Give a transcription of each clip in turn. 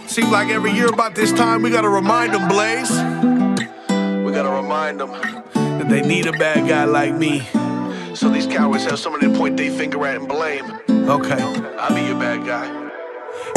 Seems like every year about this time we gotta remind them, Blaze. We gotta remind them that they need a bad guy like me, so these cowards have somebody to point their finger at and blame. Okay, I'll be your bad guy.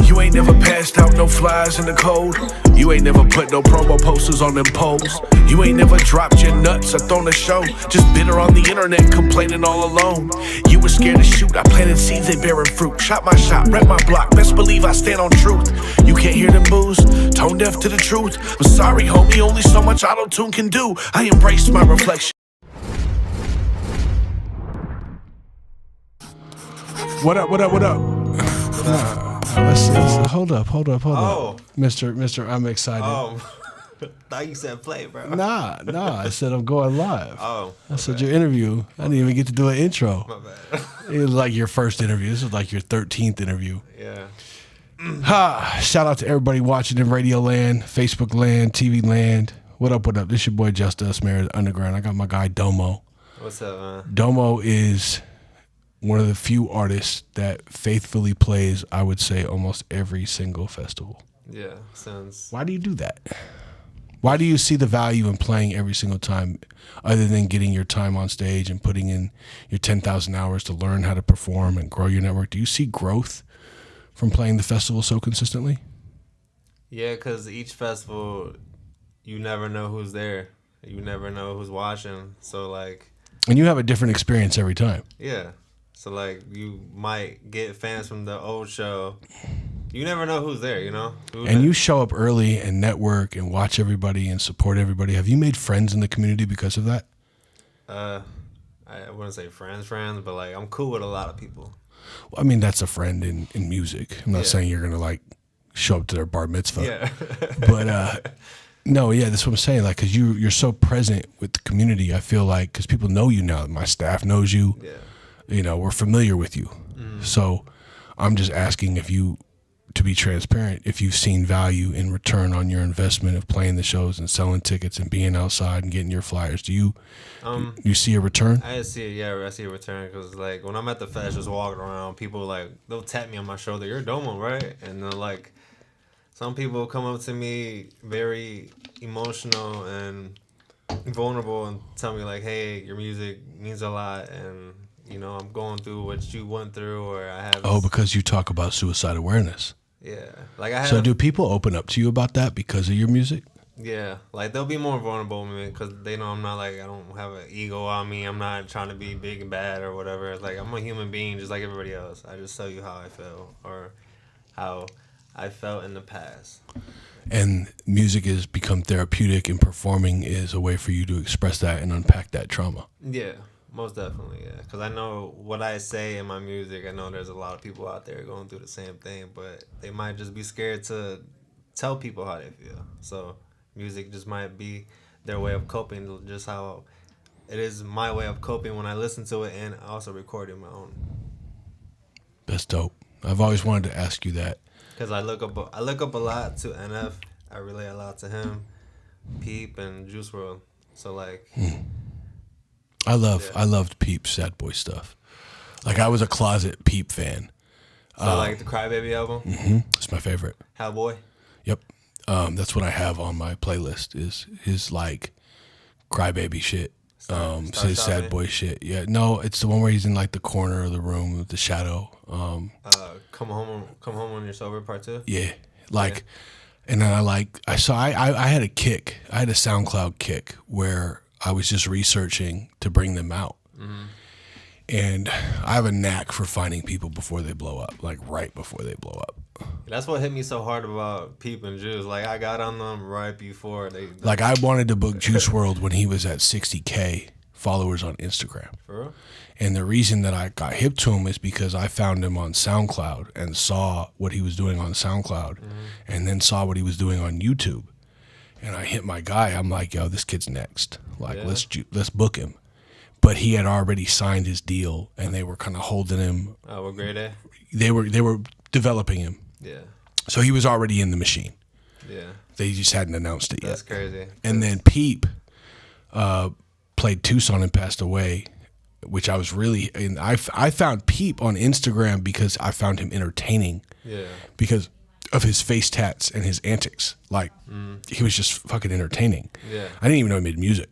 You ain't never passed out no flies in the cold. You ain't never put no promo posters on them poles. You ain't never dropped your nuts or thrown a show. Just bitter on the internet, complaining all alone. You were scared to shoot, I planted seeds, they bearing fruit. Shot my shot, rep my block, best believe I stand on truth. You can't hear them boos, tone deaf to the truth. I'm sorry homie, only so much auto-tune can do. I embrace my reflection. What up? Let's hold up. Mr. I'm excited. Thought you said play, bro. Nah. I said I'm going live. I said bad. your interview. I didn't even get to do an intro. My bad. It was like your first interview. This was like your 13th interview. Yeah. Shout out to everybody watching in Radio Land, Facebook Land, TV Land. What up? This your boy Just Us, Mayor Underground. I got my guy DoughMoe. What's up, man? DoughMoe is one of the few artists that faithfully plays, I would say, almost every single festival. Yeah, sounds. Why do you do that? Why do you see the value in playing every single time, other than getting your time on stage and putting in your 10,000 hours to learn how to perform and grow your network? Do you see growth from playing the festival so consistently? Yeah, because each festival, you never know who's there. You never know who's watching. So, like... And you have a different experience every time. Yeah. So, like, you might get fans from the old show. You never know who's there, you know? And you show up early and network and watch everybody and support everybody. Have you made friends in the community because of that? I wouldn't say friends, but, like, I'm cool with a lot of people. Well, I mean, that's a friend in music. I'm not saying you're going to, like, show up to their bar mitzvah. Yeah. But, no, yeah, that's what I'm saying. Like, because you're so present with the community, I feel like, because people know you now. My staff knows you. Yeah. You know, we're familiar with you. So I'm just asking if you, to be transparent, if you've seen value in return on your investment of playing the shows and selling tickets and being outside and getting your flyers. Do you see a return? I see it, yeah, I see a return because, like, when I'm at the fest just walking around, people, like, they'll tap me on my shoulder, "You're DoughMoe, right?" And they're like, some people come up to me very emotional and vulnerable and tell me, like, "Hey, your music means a lot," and you know, I'm going through what you went through, or I have. Oh, because you talk about suicide awareness. Yeah, like I have. So do people open up to you about that because of your music? Yeah, like they'll be more vulnerable with me because they know I'm not like, I don't have an ego on me. I'm not trying to be big and bad or whatever. It's like I'm a human being just like everybody else. I just tell you how I feel or how I felt in the past. And music has become therapeutic, and performing is a way for you to express that and unpack that trauma. Yeah. Most definitely, yeah. Because I know what I say in my music, I know there's a lot of people out there going through the same thing, but they might just be scared to tell people how they feel. So music just might be their way of coping, just how it is my way of coping when I listen to it and also recording my own. That's dope. I've always wanted to ask you that. Because I look up a lot to NF. I relate a lot to him, Peep, and Juice WRLD. So, like... I loved Peep Sad Boy stuff. Like, I was a closet Peep fan. So like the Crybaby album? Mm-hmm. It's my favorite. Hellboy? Yep. That's what I have on my playlist is his like Crybaby shit. His Sad Boy shit. Yeah. No, it's the one where he's in like the corner of the room with the shadow. Come home when you're sober, part 2? Yeah. Like, and then I had a kick. I had a SoundCloud kick where I was just researching to bring them out. Mm-hmm. And I have a knack for finding people before they blow up, like right before they blow up. That's what hit me so hard about Peep and Juice. Like, I got on them right before they... Like, I wanted to book Juice WRLD when he was at 60K followers on Instagram. For real? And the reason that I got hip to him is because I found him on SoundCloud and saw what he was doing on SoundCloud, and then saw what he was doing on YouTube. And I hit my guy. I'm like, yo, this kid's next. Like, let's book him. But he had already signed his deal, and they were kind of holding him. Oh, what grade A? They were developing him. Yeah. So he was already in the machine. Yeah. They just hadn't announced it yet. That's crazy. And then Peep played Tucson and passed away which I was really, and I found Peep on Instagram because I found him entertaining. Yeah. Because of his face tats and his antics. Like, he was just fucking entertaining. Yeah. I didn't even know he made music.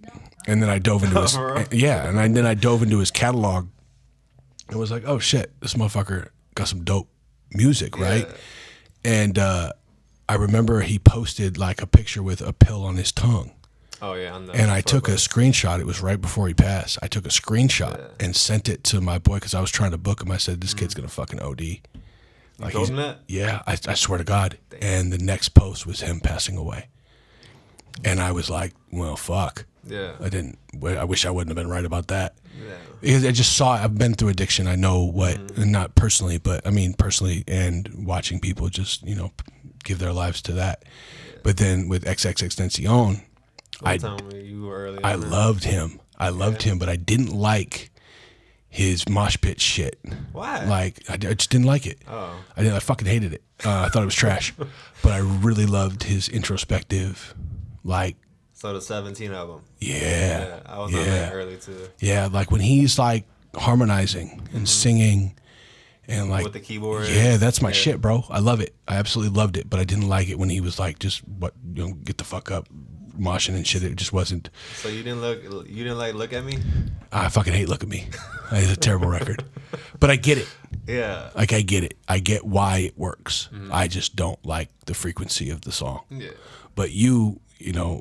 And then I dove into his, then I dove into his catalog and was like, oh shit, this motherfucker got some dope music, right? And I remember he posted like a picture with a pill on his tongue. Oh yeah, and I took a screenshot. It was right before he passed. I took a screenshot and sent it to my boy because I was trying to book him. I said, "This kid's gonna fucking OD." Like, you told him that? Yeah, I swear to God. Damn. And the next post was him passing away, and I was like, "Well, fuck." Yeah. I wish I wouldn't have been right about that. Yeah. Because I just saw. I've been through addiction. I know what, not personally, but I mean personally, and watching people just give their lives to that. Yeah. But then with XXXTentacion. I loved him. I loved him, but I didn't like his mosh pit shit. Why? Like, I just didn't like it. Oh. I fucking hated it. I thought it was trash. But I really loved his introspective, like. So the 17 album. Yeah. I was on that early too. Yeah, like when he's like harmonizing and singing and like. With the keyboard. Yeah, that's my shit, bro. I love it. I absolutely loved it. But I didn't like it when he was like, just, get the fuck up. Moshing and shit, it just wasn't. So you didn't look at me? I fucking hate Look at Me. It's a terrible record, but I get it. Yeah, like I get it. I get why it works. I just don't like the frequency of the song. Yeah, but you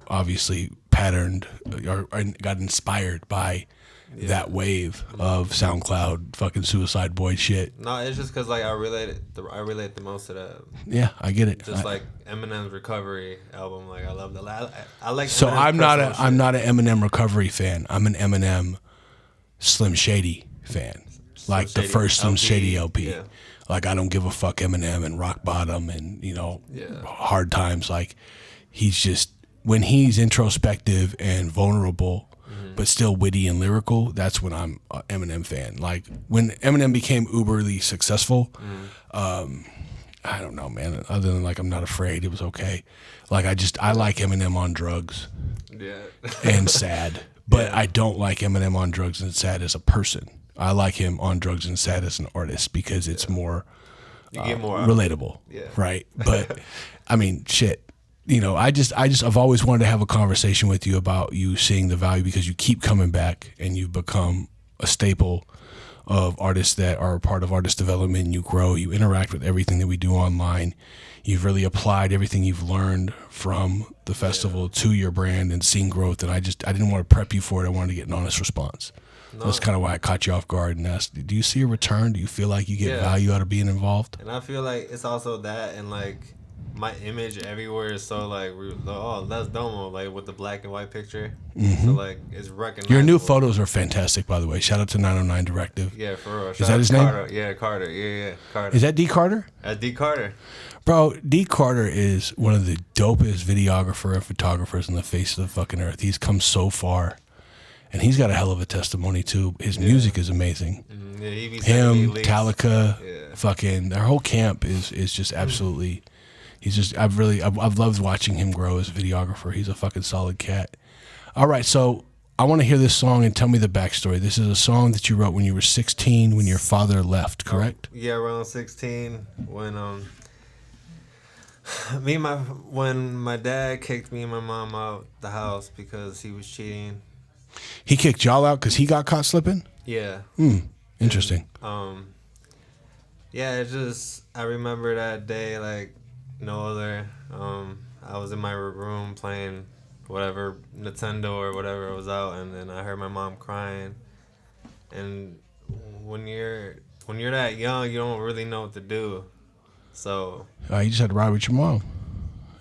obviously patterned or got inspired by that wave of SoundCloud fucking Suicide Boy shit. No, it's just because like I relate the most to that. Yeah, I get it. Just like Eminem's Recovery album, like I love the. I like. So I'm not an Eminem Recovery fan. I'm an Eminem Slim Shady fan. Like the first Slim Shady LP. Yeah. Like I don't give a fuck Eminem and Rock Bottom and Hard Times. Like he's just when he's introspective and vulnerable. But still witty and lyrical, that's when I'm an Eminem fan. Like, when Eminem became uberly successful, I don't know, man. Other than, like, I'm Not Afraid, it was okay. Like, I like Eminem on drugs and sad. But I don't like Eminem on drugs and sad as a person. I like him on drugs and sad as an artist because it's more, more relatable, right? But, I mean, shit. I've always wanted to have a conversation with you about you seeing the value because you keep coming back and you've become a staple of artists that are a part of artist development. You grow, you interact with everything that we do online. You've really applied everything you've learned from the festival to your brand and seen growth. And I didn't want to prep you for it. I wanted to get an honest response. No. That's kind of why I caught you off guard and asked, do you see a return? Do you feel like you get value out of being involved? And I feel like it's also that and like, my image everywhere is so like, oh, that's DoughMoe, like with the black and white picture. So like, it's recognizable. Your new photos are fantastic, by the way. Shout out to 909 Directive. Yeah, for real. Is that his name? Carter. Yeah, Carter. Yeah, Carter. Is that D. Carter? That's D. Carter. Bro, D. Carter is one of the dopest videographer and photographers on the face of the fucking earth. He's come so far. And he's got a hell of a testimony too. His music is amazing. Yeah, him, Metallica, fucking their whole camp is just absolutely. He's just I've loved watching him grow as a videographer. He's a fucking solid cat. All right, so I want to hear this song and tell me the backstory. This is a song that you wrote when you were 16, when your father left, correct? Yeah, around 16 when when my dad kicked me and my mom out the house because he was cheating. He kicked y'all out because he got caught slipping? Yeah. Interesting. And, yeah, it just I remember that day like no other. I was in my room playing whatever Nintendo or whatever was out, and then I heard my mom crying. And when you're that young, you don't really know what to do. So you just had to ride with your mom.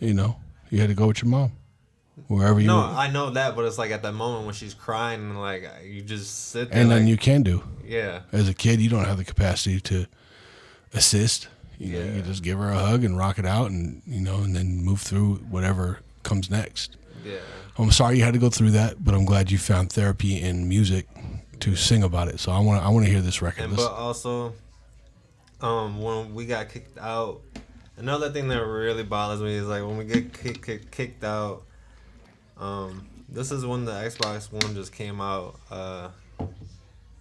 You had to go with your mom wherever you. No, I know that, but it's like at that moment when she's crying, and like you just sit there. And then you can do. Yeah. As a kid, you don't have the capacity to assist. You just give her a hug and rock it out, and and then move through whatever comes next. Yeah. I'm sorry you had to go through that, but I'm glad you found therapy in music to sing about it. So I want to hear this record. But also, when we got kicked out, another thing that really bothers me is like when we get kicked out. This is when the Xbox One just came out.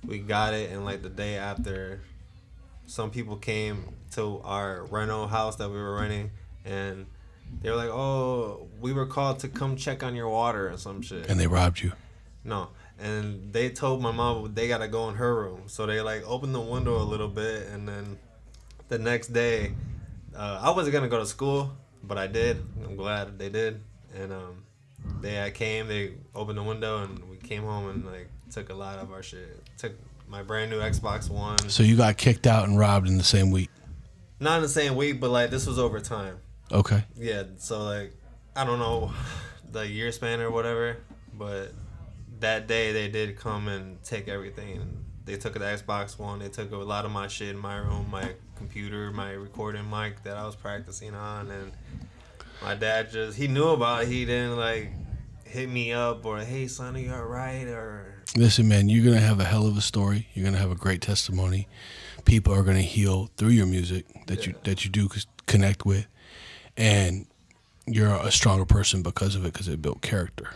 we got it, and like the day after, some people came to our rental house that we were renting, and they were like, "Oh, we were called to come check on your water and some shit." And they robbed you. No, and they told my mom they gotta go in her room, so they like opened the window a little bit, and then the next day, I wasn't gonna go to school, but I did. I'm glad they did, and they opened the window, and we came home and like took a lot of our shit. Took my brand new Xbox One. So you got kicked out and robbed in the same week? Not in the same week, but like this was over time. Okay. Yeah, so like I don't know the year span or whatever, but that day they did come and take everything. They took the Xbox One. They took a lot of my shit in my room, my computer, my recording mic that I was practicing on, and my dad he knew about it. He didn't like hit me up or, "Hey son, are you alright?" or. Listen, man, you're gonna have a hell of a story. You're gonna have a great testimony. People are gonna heal through your music that you do connect with, and you're a stronger person because of it, because it built character.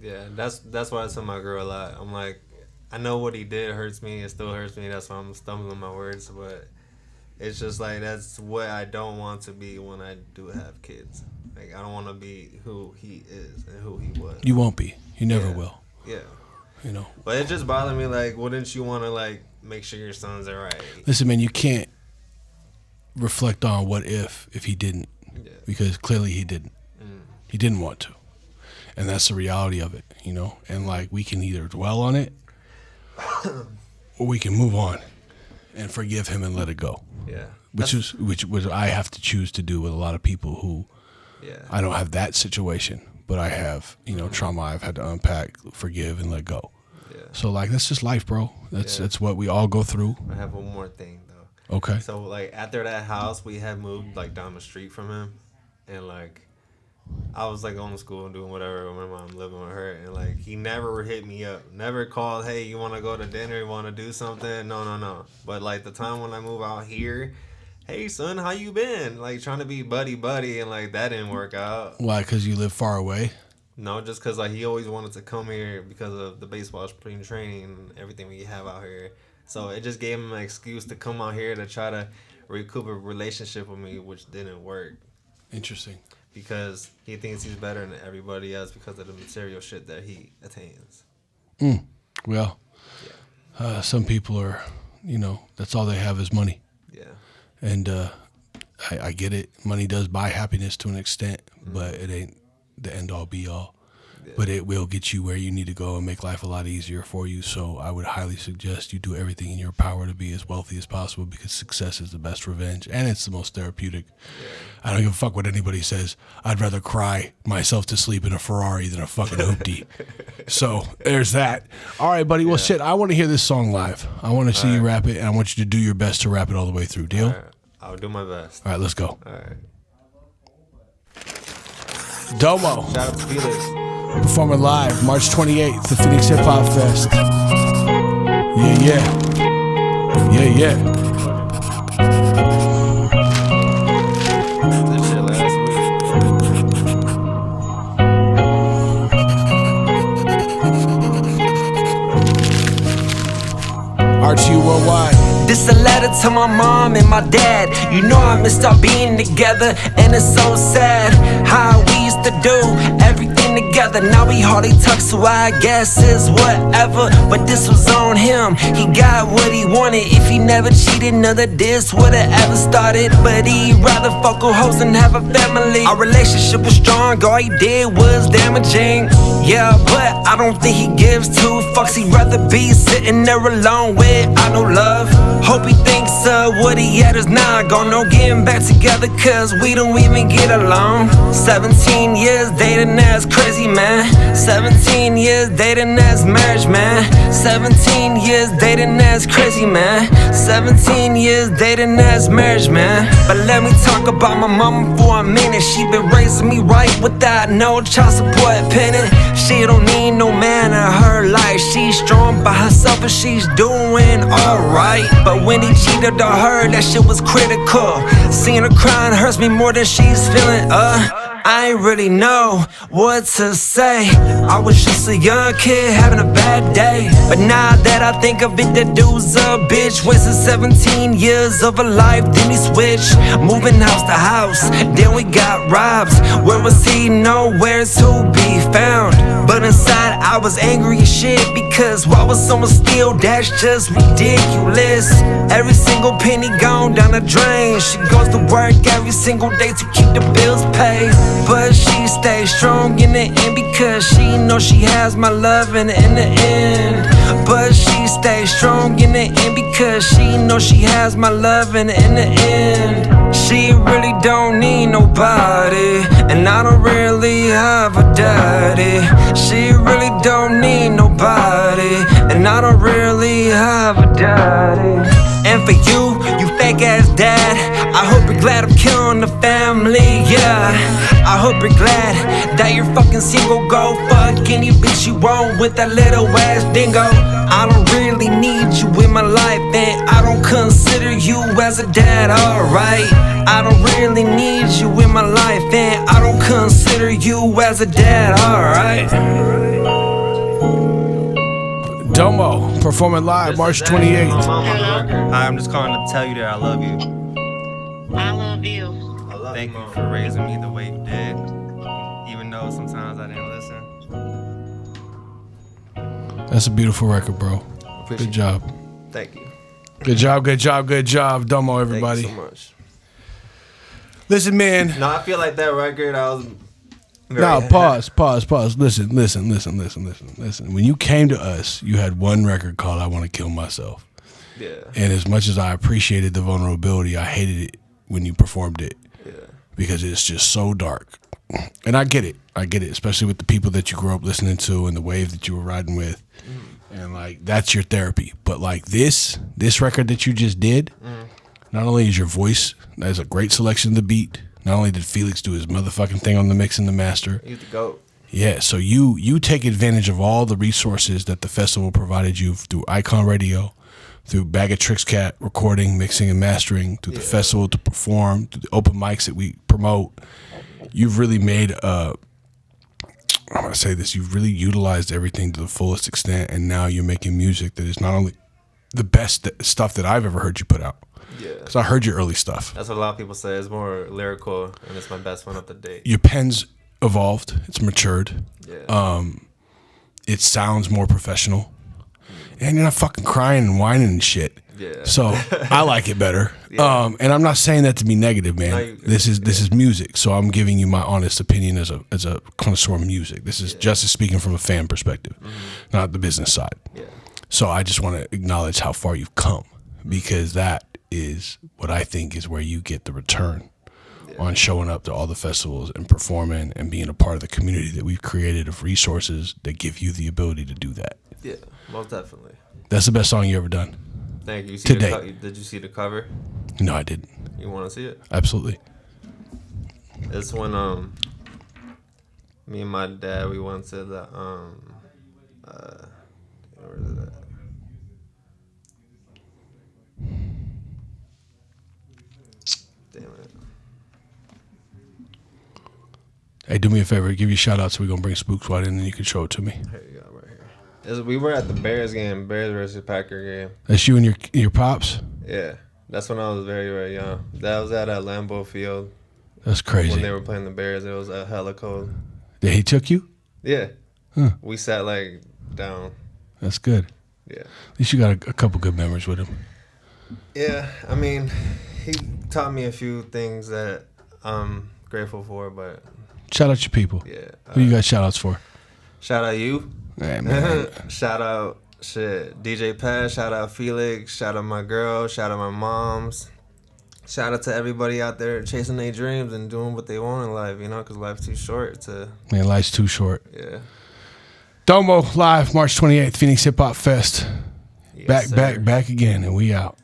Yeah, that's why I tell my girl a lot. I'm like, I know what he did hurts me. It still hurts me. That's why I'm stumbling my words. But it's just like that's what I don't want to be when I do have kids. Like I don't want to be who he is and who he was. You won't be. You never will. Yeah. You know. But it just bothered me. Like, wouldn't you want to like make sure your sons are right? Listen, man, you can't reflect on what if he didn't, because clearly he didn't. He didn't want to, and that's the reality of it. You know, and like we can either dwell on it, or we can move on and forgive him and let it go. Yeah. Which I have to choose to do with a lot of people who. Yeah. I don't have that situation, but I have, trauma I've had to unpack, forgive, and let go. Yeah. So like that's just life, bro. That's what we all go through. I have one more thing though. Okay. So like after that house, we had moved like down the street from him, and like I was like going to school and doing whatever with my mom, living with her, and like he never hit me up, never called, "Hey, you want to go to dinner? You want to do something?" No. But like the time when I move out here, "Hey son, how you been?" Like trying to be buddy, and like that didn't work out. Why? Because you live far away? No, just because like he always wanted to come here because of the baseball spring training and everything we have out here. So it just gave him an excuse to come out here to try to recoup a relationship with me, which didn't work. Interesting. Because he thinks he's better than everybody else because of the material shit that he attains. Well, some people are, that's all they have is money. Yeah. And I get it. Money does buy happiness to an extent, but it ain't the end all be all. Yeah. But it will get you where you need to go and make life a lot easier for you. So I would highly suggest you do everything in your power to be as wealthy as possible, because success is the best revenge and it's the most therapeutic. Yeah. I don't give a fuck what anybody says. I'd rather cry myself to sleep in a Ferrari than a fucking hoopty. So there's that. All right, buddy. Well, shit, I want to hear this song live. I want to see you rap it, and I want you to do your best to rap it all the way through. Deal? All right. I'll do my best. All right, let's go. All right. DoughMoe. Shout out to Felix. Performing live March 28th, the Phoenix Hip Hop Fest. Yeah. This shit last RTU Worldwide. This a letter to my mom and my dad. You know I missed our being together, and it's so sad how we used to do everything together. Now we hardly talk, so I guess it's whatever. But this was on him, he got what he wanted. If he never cheated, none of this would've ever started. But he'd rather fuck with hoes than have a family. Our relationship was strong, all he did was damaging. Yeah, but I don't think he gives two fucks. He'd rather be sitting there alone without no love. Hope he thinks what he had is not gone. No getting back together, cause we don't even get along. 17 years dating, that's crazy, man. 17 years dating, that's marriage, man. 17 years dating, that's crazy, man. 17 years dating, that's marriage, man. But let me talk about my mama for a minute. She been raising me right without no child support penny. She don't need no man in her life. She's strong by herself and she's doing alright. But when he cheated on her, that shit was critical. Seeing her crying hurts me more than she's feeling. I ain't really know what to say. I was just a young kid having a bad day, but now that I think of it, that dude's a bitch. Wasted 17 years of a life, then he switched, moving house to house, then we got robbed. Where was he? Nowhere to be found. But inside I was angry as shit, because why would someone steal? That's just ridiculous. Every single penny gone down the drain. She goes to work every single day to keep the bills paid, but she stays strong in the end, because she knows she has my love in the end. But she stays strong in the end, because she knows she has my love in the end. She really don't need nobody, and I don't really have a daddy. She really don't need nobody, and I don't really have a daddy. And for you, you fake ass dad, I hope you're glad I'm killing the family, yeah. I hope you're glad that you're fucking single. Go fuck any bitch you want with that little ass dingo. I don't really need you in my life, and I don't consider you as a dad, alright. I don't really need you in my life, and I don't consider you as a dad, alright. DoughMoe performing live March 28th. Hi, I'm just calling to tell you that I love you. I love you. Thank you for raising me the way you did, even though sometimes I didn't listen. That's a beautiful record, bro. Good job. Thank you. Good job, good job, good job. DoughMoe, everybody. Thank you so much. Listen, man. No, I feel like that record, I was No, pause. Listen. When you came to us, you had one record called I Want to Kill Myself. Yeah. And as much as I appreciated the vulnerability, I hated it when you performed it. Yeah. Because it's just so dark. And I get it, especially with the people that you grew up listening to and the wave that you were riding with. And like, that's your therapy. But like this record that you just did, not only is your voice, there's a great selection of the beat. Not only did Felix do his motherfucking thing on the mix and the master. He's the GOAT. Yeah, so you take advantage of all the resources that the festival provided you through Icon Radio, through Bag of Tricks Cat recording, mixing, and mastering, through the festival to perform, through the open mics that we promote. You've really made I'm gonna say this, you've really utilized everything to the fullest extent, and now you're making music that is not only the best stuff that I've ever heard you put out. Yeah. Because I heard your early stuff. That's what a lot of people say. It's more lyrical, and it's my best one up to date. Your pen's evolved. It's matured. Yeah. It sounds more professional. And you're not fucking crying and whining and shit. Yeah. So I like it better. Yeah. And I'm not saying that to be negative, man. No, this is music. So I'm giving you my honest opinion as a connoisseur of music. This is just speaking from a fan perspective, not the business side. Yeah. So I just want to acknowledge how far you've come, because that is what I think is where you get the return on showing up to all the festivals and performing and being a part of the community that we've created of resources that give you the ability to do that. Yeah, most definitely. That's the best song you ever done. Thank you. Today. Did you see the cover? No, I didn't. You want to see it? Absolutely. It's when me and my dad, we went to the where is it at? Damn it. Hey, do me a favor. Give you a shout out, so we're going to bring Spooks right in and you can show it to me. Here you go, right here. We were at the Bears game, Bears versus Packer game. That's you and your pops? Yeah, that's when I was very, very young. That was at Lambeau Field. That's crazy. When they were playing the Bears, it was hella cold. Yeah, he took you? Yeah. Huh. We sat like down. That's good. Yeah. At least you got a couple good memories with him. Yeah, I mean, he taught me a few things that I'm grateful for, but Shout out your people. yeah. Who you got shout outs for? Shout out you. Hey, man. Shout out DJ Pat. Shout out Felix. Shout out my girl. Shout out my moms. Shout out to everybody out there chasing their dreams and doing what they want in life, you know, because life's too short to, Man, life's too short. yeah. DoughMoe live March 28th, Phoenix Hip Hop Fest. Yes, sir. Back again, and we out.